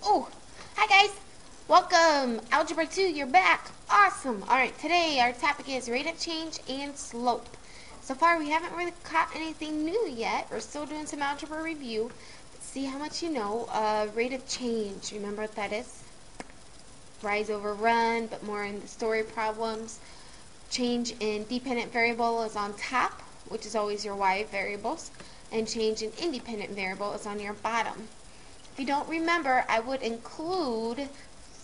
Oh, hi guys. Welcome. Algebra 2, you're back. Awesome. Alright, today our topic is rate of change and slope. So far we haven't really caught anything new yet. We're still doing some algebra review. Let's see how much you know. Rate of change. Remember what that is? Rise over run, but more in the story problems. Change in dependent variable is on top, which is always your y variables. And change in independent variable is on your bottom. If you don't remember, I would include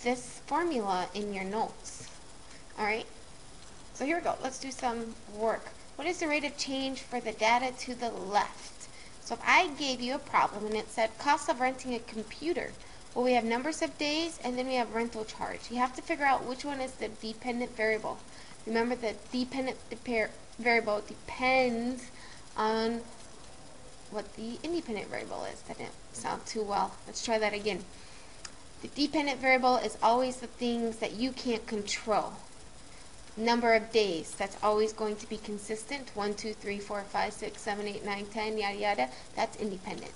this formula in your notes. Alright? So here we go. Let's do some work. What is the rate of change for the data to the left? So if I gave you a problem and it said cost of renting a computer, well, we have numbers of days and then we have rental charge. You have to figure out which one is the dependent variable. Remember, the dependent variable depends on what the independent variable is. That didn't sound too well. Let's try that again. The dependent variable is always the things that you can't control. Number of days, that's always going to be consistent. 1, 2, 3, 4, 5, 6, 7, 8, 9, 10, yada yada. That's independent.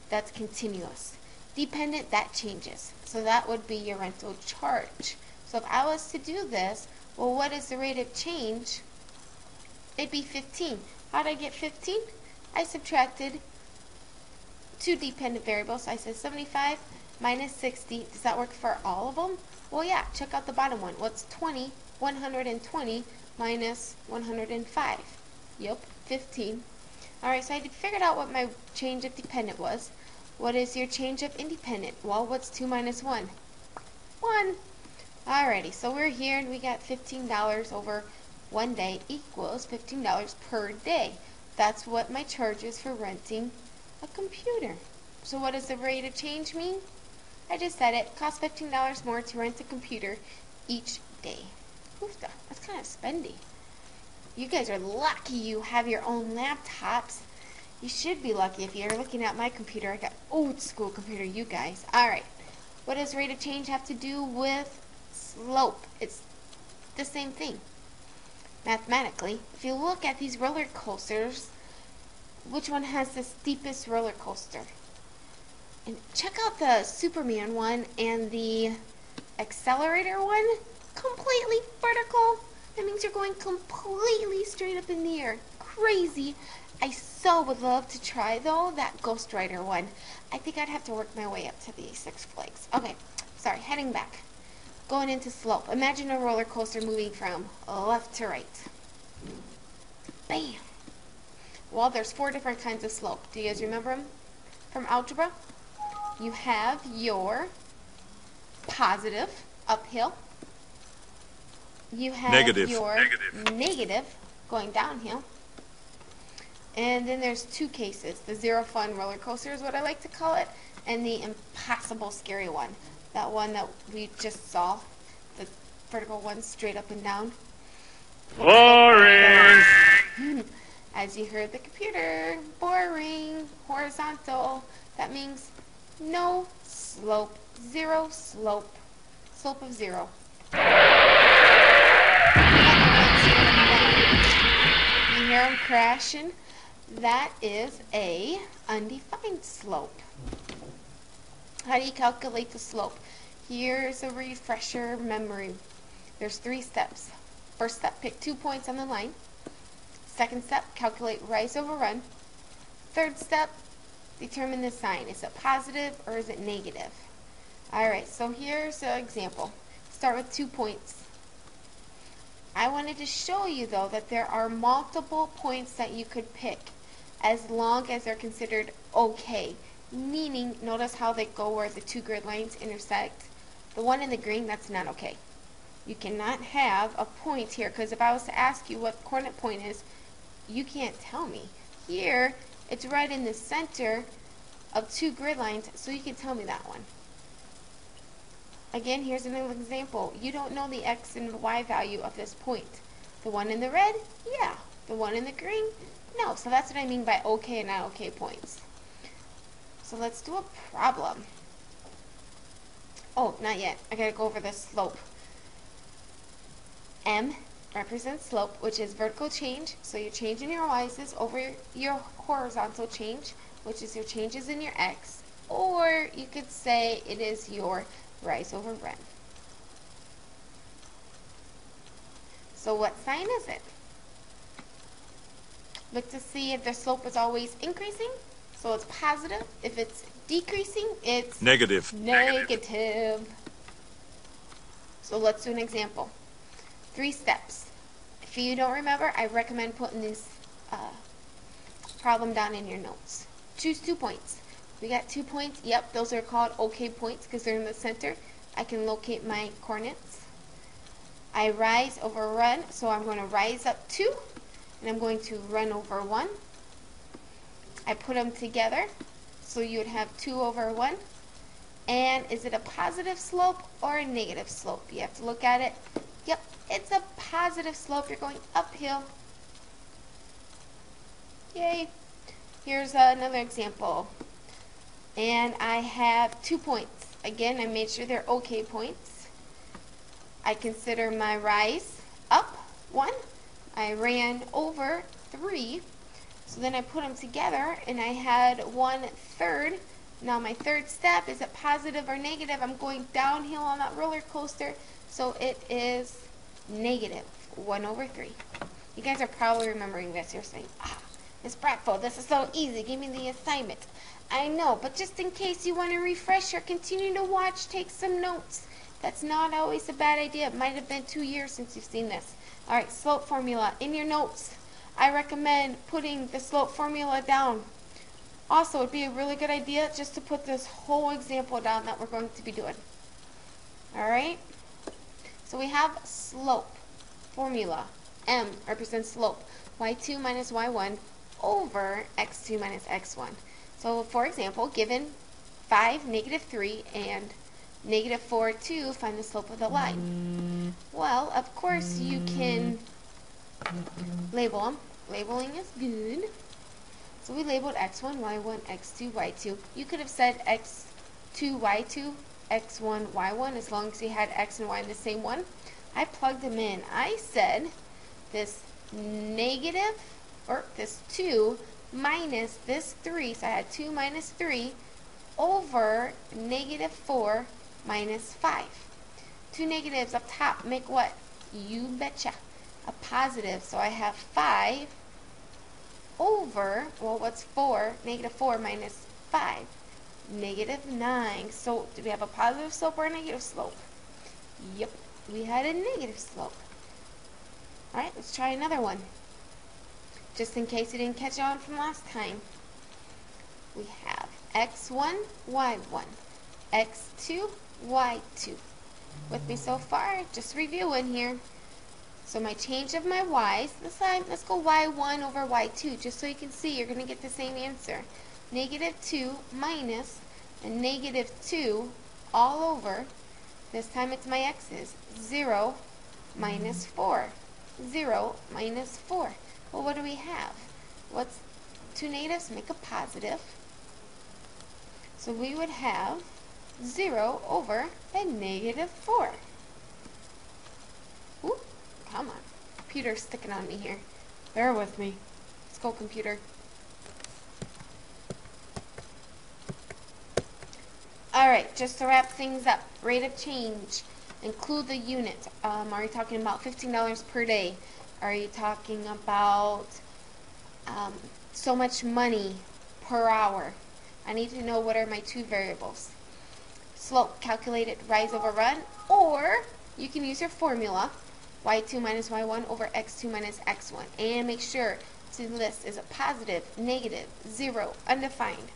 That's continuous. Dependent, that changes. So that would be your rental charge. So if I was to do this, well, what is the rate of change? It'd be 15. How did I get 15? I subtracted two dependent variables. I said 75 minus 60. Does that work for all of them? Well, yeah. Check out the bottom one. What's 20? 120 minus 105. Yep, 15. Alright, so I figured out what my change of dependent was. What is your change of independent? Well, what's 2 minus 1? 1. Alrighty, so we're here and we got $15 over 1 day equals $15 per day. That's what my charge is for renting a computer. So what does the rate of change mean? I just said it. Costs $15 more to rent a computer each day. Oof, that's kind of spendy. You guys are lucky you have your own laptops. You should be lucky if you're looking at my computer. I got old school computer, you guys. Alright. What does rate of change have to do with slope? It's the same thing. Mathematically, if you look at these roller coasters, which one has the steepest roller coaster? And check out the Superman one and the accelerator one. Completely vertical. That means you're going completely straight up in the air. Crazy. I so would love to try, though, that Ghost Rider one. I think I'd have to work my way up to the Six Flags. Okay, sorry, heading back. Going into slope. Imagine a roller coaster moving from left to right. Bam! Well, there's 4 different kinds of slope. Do you guys remember them from algebra? You have your positive, uphill. You have your negative, going downhill. And then there's 2 cases. The zero fun roller coaster is what I like to call it, and the impossible scary one. That one that we just saw, the vertical one straight up and down. Boring! As you heard the computer, boring, horizontal. That means no slope, zero slope, slope of 0. You hear them crashing? That is a undefined slope. How do you calculate the slope? Here's a refresher memory. There's 3 steps. First step, pick 2 points on the line. Second step, calculate rise over run. Third step, determine the sign. Is it positive or is it negative? Alright, so here's an example. Start with 2 points. I wanted to show you, though, that there are multiple points that you could pick as long as they're considered okay. Meaning, notice how they go where the 2 grid lines intersect. The one in the green, that's not okay. You cannot have a point here, because if I was to ask you what the coordinate point is, you can't tell me. Here, it's right in the center of 2 grid lines, so you can tell me that one. Again, here's another example. You don't know the x and y value of this point. The one in the red? Yeah. The one in the green? No. So that's what I mean by okay and not okay points. So let's do a problem. Oh, not yet. I gotta go over the slope. M represents slope, which is vertical change. So your change in your y's is over your horizontal change, which is your changes in your x. or you could say it is your rise over run. So what sign is it? Look to see if the slope is always increasing, so it's positive. If it's decreasing, it's negative. So let's do an example. 3 steps. If you don't remember, I recommend putting this problem down in your notes. Choose 2 points. We got 2 points. Yep, those are called OK points because they're in the center. I can locate my coordinates. I rise over run, so I'm going to rise up 2, and I'm going to run over 1. I put them together, so you would have 2 over 1. And is it a positive slope or a negative slope? You have to look at it. Yep, it's a positive slope. You're going uphill. Yay. Here's another example. And I have 2 points. Again, I made sure they're OK points. I consider my rise up 1. I ran over 3. So then I put them together and I had 1/3. Now my third step, is it positive or negative? I'm going downhill on that roller coaster. So it is negative 1/3. You guys are probably remembering this. You're saying, Miss Bradford, this is so easy. Give me the assignment. I know, but just in case you want to refresh or continue to watch, take some notes. That's not always a bad idea. It might have been 2 years since you've seen this. All right, slope formula. In your notes, I recommend putting the slope formula down. Also, it would be a really good idea just to put this whole example down that we're going to be doing. All right? So we have slope formula. M represents slope. Y2 minus Y1 over X2 minus X1. So, for example, given 5, -3, and -4, 2, find the slope of the line. Well, of course, you can label them. Labeling is good. So we labeled X1, Y1, X2, Y2. You could have said X2, Y2, X1, Y1, as long as you had X and Y in the same one. I plugged them in. I said this negative, or this 2 minus this 3, so I had 2 minus 3 over -4 minus 5. 2 negatives up top make what? You betcha. A positive. So I have 5 over, well, what's 4? -4 minus 5. -9. So do we have a positive slope or a negative slope? Yep, we had a negative slope. Alright, let's try another one. Just in case you didn't catch on from last time. We have X1, Y1, X2, Y2. With me so far? Just reviewing here. So my change of my y's, this time, let's go Y1 over Y2, just so you can see you're going to get the same answer. -2 minus a -2 all over, this time it's my x's, 0 minus 4. 0 minus 4. Well, what do we have? What's 2 negatives? Make a positive. So we would have 0 over a -4. Ooh, come on. Computer's sticking on me here. Bear with me. Let's go, computer. Alright, just to wrap things up, rate of change. Include the unit. Are you talking about $15 per day? Are you talking about so much money per hour? I need to know what are my 2 variables. Slope, calculated rise over run, or you can use your formula, y2 minus y1 over x2 minus x1. And make sure to list, is it positive, negative, 0, undefined.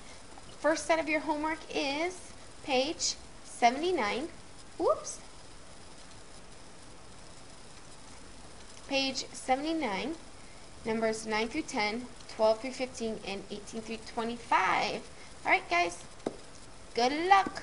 First set of your homework is page 79. Whoops. Page 79, numbers 9 through 10, 12 through 15, and 18 through 25. Alright guys, good luck.